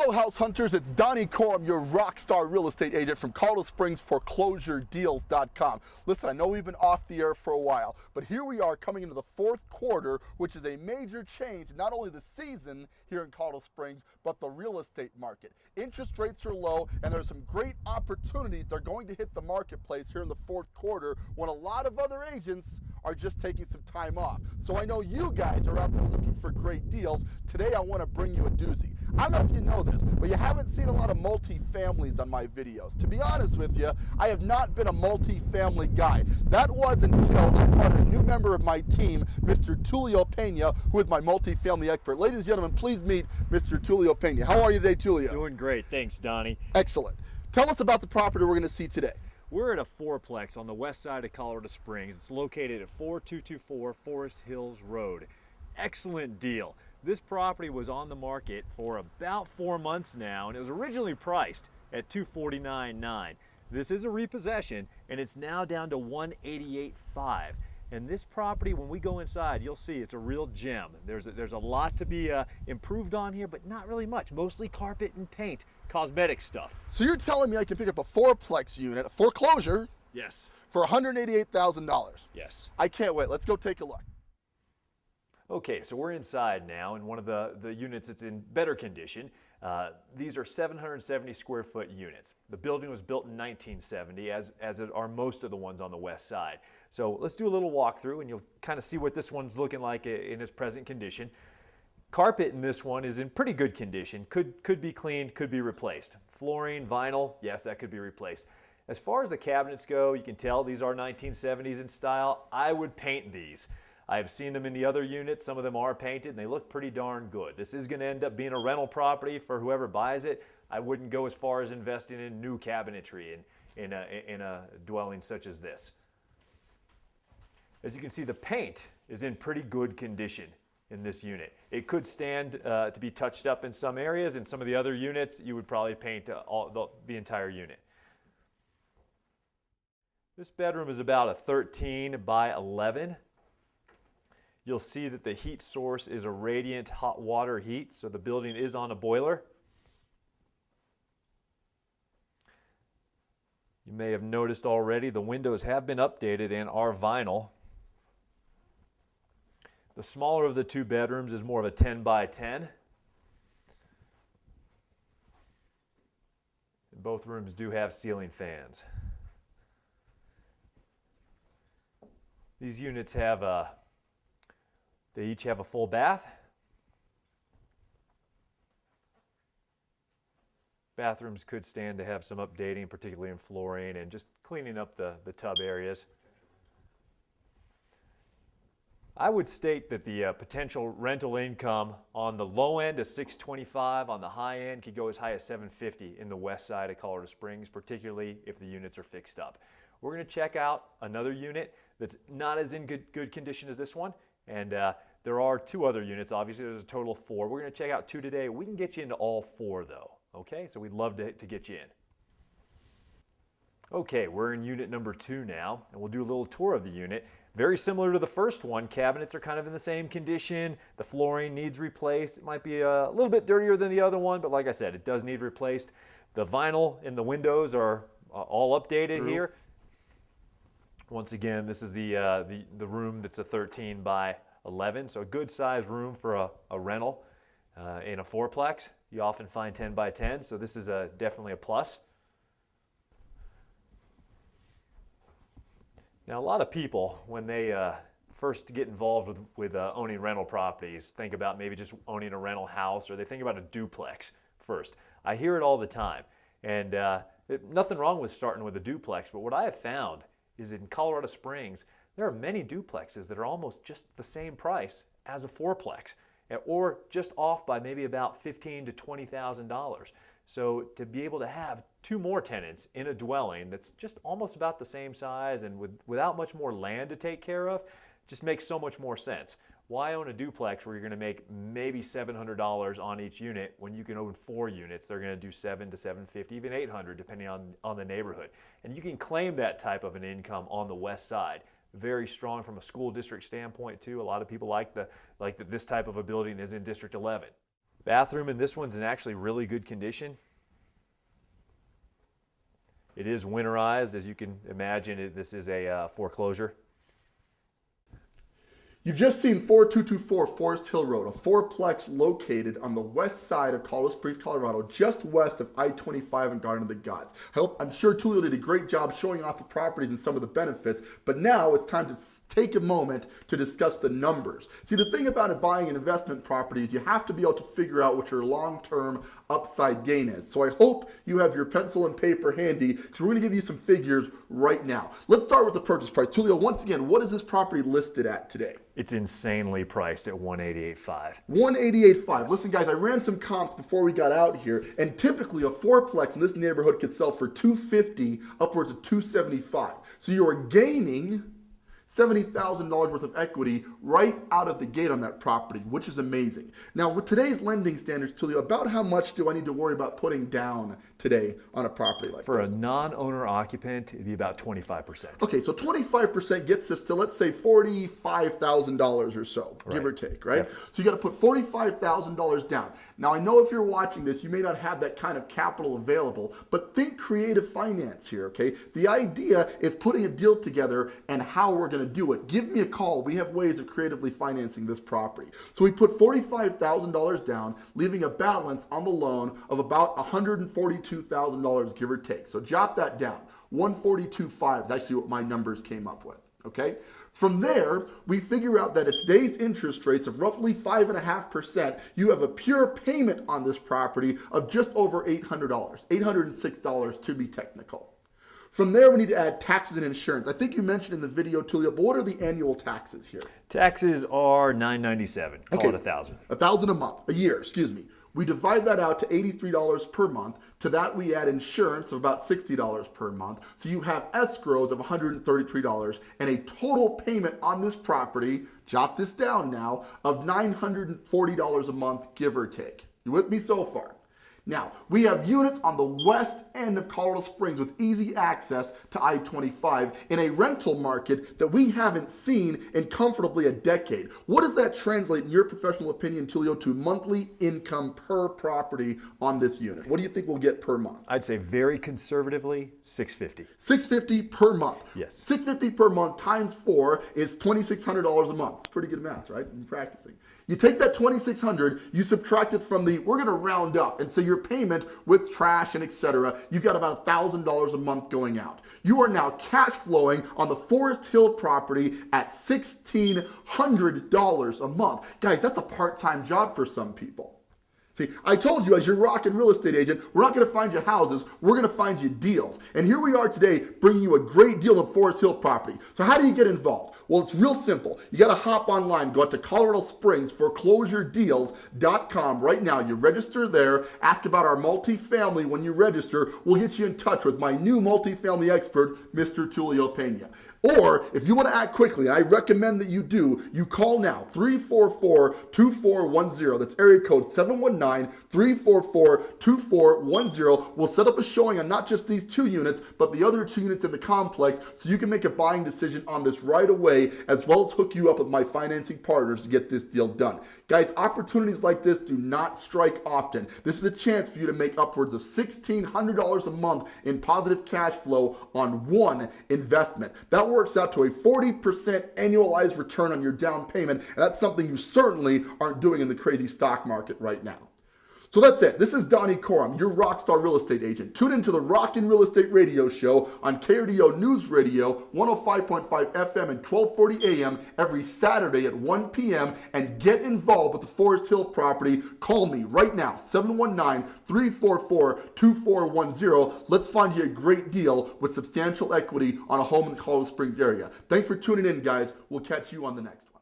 Hello, house hunters. It's Donnie Corum, your rock star real estate agent from Colorado Springs foreclosuredeals.com. Listen, I know we've been off the air for a while, but here we are coming into the fourth quarter, which is a major change, not only the season here in Colorado Springs, but the real estate market. Interest rates are low, and there's some great opportunities that are going to hit the marketplace here in the fourth quarter when a lot of other agents are just taking some time off. So I know you guys are out there looking for great deals. Today I want to bring you a doozy. I don't know if you know this, but you haven't seen a lot of multi-families on my videos. To be honest with you, I have not been a multi-family guy. That was until I brought a new member of my team, Mr. Tulio Pena, who is my multi-family expert. Ladies and gentlemen, please meet Mr. Tulio Pena. How are you today, Tulio? Doing great, thanks, Donnie. Excellent. Tell us about the property we're going to see today. We're at a fourplex on the west side of Colorado Springs. It's located at 4224 Forest Hills Road. Excellent deal. This property was on the market for about 4 months now, and it was originally priced at $249,900. This is a repossession, and it's now down to $188,500. And this property, when we go inside, you'll see it's a real gem. There's a lot to be improved on here, but not really much. Mostly carpet and paint, cosmetic stuff. So you're telling me I can pick up a fourplex unit, a foreclosure, Yes. for $188,000? Yes. I can't wait. Let's go take a look. Okay, so we're inside now, and one of the units that's in better condition. These are 770 square foot units. The building was built in 1970, as are most of the ones on the west side. So let's do a little walkthrough, and you'll kind of see what this one's looking like in its present condition. Carpet in this one is in pretty good condition. Could be cleaned, could be replaced. Flooring, vinyl, yes, that could be replaced. As far as the cabinets go, you can tell these are 1970s in style. I would paint these. I've seen them in the other units. Some of them are painted, and they look pretty darn good. This is going to end up being a rental property for whoever buys it. I wouldn't go as far as investing in new cabinetry in a dwelling such as this. As you can see, the paint is in pretty good condition in this unit. It could stand to be touched up in some areas. In some of the other units, you would probably paint the entire unit. This bedroom is about a 13 by 11. You'll see that the heat source is a radiant hot water heat, so the building is on a boiler. You may have noticed already the windows have been updated and are vinyl. The smaller of the two bedrooms is more of a 10 by 10. And both rooms do have ceiling fans. These units have they each have a full bath. Bathrooms could stand to have some updating, particularly in flooring and just cleaning up the tub areas. I would state that the potential rental income on the low end is $625, on the high end could go as high as $750 in the west side of Colorado Springs, particularly if the units are fixed up. We're going to check out another unit that's not as in good condition as this one, and there are two other units. Obviously, there's a total of 4. We're going to check out 2 today. We can get you into all 4 though, okay? So we'd love to get you in. Okay, we're in unit number 2 now, and we'll do a little tour of the unit. Very similar to the first one. Cabinets are kind of in the same condition. The flooring needs replaced. It might be a little bit dirtier than the other one, but like I said, it does need replaced. The vinyl in the windows are all updated here. Once again, this is the room that's a 13 by 11, so a good sized room for a rental in a fourplex. You often find 10 by 10, so this is definitely a plus. Now, a lot of people, when they first get involved with owning rental properties, think about maybe just owning a rental house, or they think about a duplex first. I hear it all the time, and nothing wrong with starting with a duplex, but what I have found is in Colorado Springs, there are many duplexes that are almost just the same price as a fourplex, or just off by maybe about $15,000 to $20,000. So to be able to have 2 more tenants in a dwelling that's just almost about the same size and without much more land to take care of, just makes so much more sense. Why own a duplex where you're going to make maybe $700 on each unit when you can own 4 units? They're going to do $700 to $750, even $800, depending on the neighborhood. And you can claim that type of an income on the west side. Very strong from a school district standpoint too. A lot of people like that this type of a building is in District 11. Bathroom in this one's in actually really good condition. It is winterized, as you can imagine. This is a foreclosure. You've just seen 4224 Forest Hill Road, a fourplex located on the west side of Colorado Springs, Colorado, just west of I-25 and Garden of the Gods. I'm sure Tulio did a great job showing off the properties and some of the benefits, but now it's time to take a moment to discuss the numbers. See, the thing about buying an investment property is you have to be able to figure out what your long-term upside gain is. So I hope you have your pencil and paper handy, because we're going to give you some figures right now. Let's start with the purchase price. Tulio, once again, what is this property listed at today? It's insanely priced at $188,500. $188,500. Listen, guys, I ran some comps before we got out here, and typically a fourplex in this neighborhood could sell for $250 upwards of $275. So you are gaining $70,000 worth of equity right out of the gate on that property, which is amazing. Now, with today's lending standards, Tulio, about how much do I need to worry about putting down today on a property like For this? a non-owner occupant, it'd be about 25%. Okay, so 25% gets us to, let's say, $45,000 or so, give or take, right? Yep. So you got to put $45,000 down. Now, I know if you're watching this, you may not have that kind of capital available, but think creative finance here, okay? The idea is putting a deal together and how we're going to do it. Give me a call. We have ways of creatively financing this property. So we put $45,000 down, leaving a balance on the loan of about $142,000, give or take. So jot that down. 142.5 is actually what my numbers came up with, okay? From there, we figure out that at today's interest rates of roughly 5.5%, you have a pure payment on this property of just over $800, $806 to be technical. From there, we need to add taxes and insurance. I think you mentioned in the video, Tulio, but what are the annual taxes here? Taxes are $997. Call it $1,000. $1,000 a month, a year, excuse me. We divide that out to $83 per month. To that, we add insurance of about $60 per month. So you have escrows of $133 and a total payment on this property, jot this down now, of $940 a month, give or take. You with me so far? Now, we have units on the west end of Colorado Springs with easy access to I-25 in a rental market that we haven't seen in comfortably a decade. What does that translate, in your professional opinion, Tulio, to monthly income per property on this unit? What do you think we'll get per month? I'd say very conservatively, $650. $650 per month. Yes. $650 per month times 4 is $2,600 a month. It's pretty good math, right? In practicing. You take that $2,600, you subtract it from the, we're going to round up, and so your payment with trash and etc., you've got about $1,000 a month going out. You are now cash flowing on the Forest Hill property at $1,600 a month. Guys, that's a part-time job for some people. See, I told you, as your rockin' real estate agent, we're not going to find you houses, we're going to find you deals. And here we are today bringing you a great deal of Forest Hill property. So how do you get involved? Well, it's real simple. You got to hop online, go out to Colorado Springs foreclosuredeals.com right now. You register there, ask about our multifamily. When you register, we'll get you in touch with my new multifamily expert, Mr. Tulio Pena. Or if you want to act quickly, I recommend that you do, you call now, 344-2410. That's area code 719-344-2410. We'll set up a showing on not just these 2 units, but the other 2 units in the complex, so you can make a buying decision on this right away, as well as hook you up with my financing partners to get this deal done. Guys, opportunities like this do not strike often. This is a chance for you to make upwards of $1,600 a month in positive cash flow on one investment. That works out to a 40% annualized return on your down payment, and that's something you certainly aren't doing in the crazy stock market right now. So that's it. This is Donnie Corum, your Rockstar Real Estate Agent. Tune into the Rockin' Real Estate Radio Show on KRDO News Radio, 105.5 FM and 1240 AM every Saturday at 1 p.m. and get involved with the Forest Hill property. Call me right now, 719-344-2410. Let's find you a great deal with substantial equity on a home in the Colorado Springs area. Thanks for tuning in, guys. We'll catch you on the next one.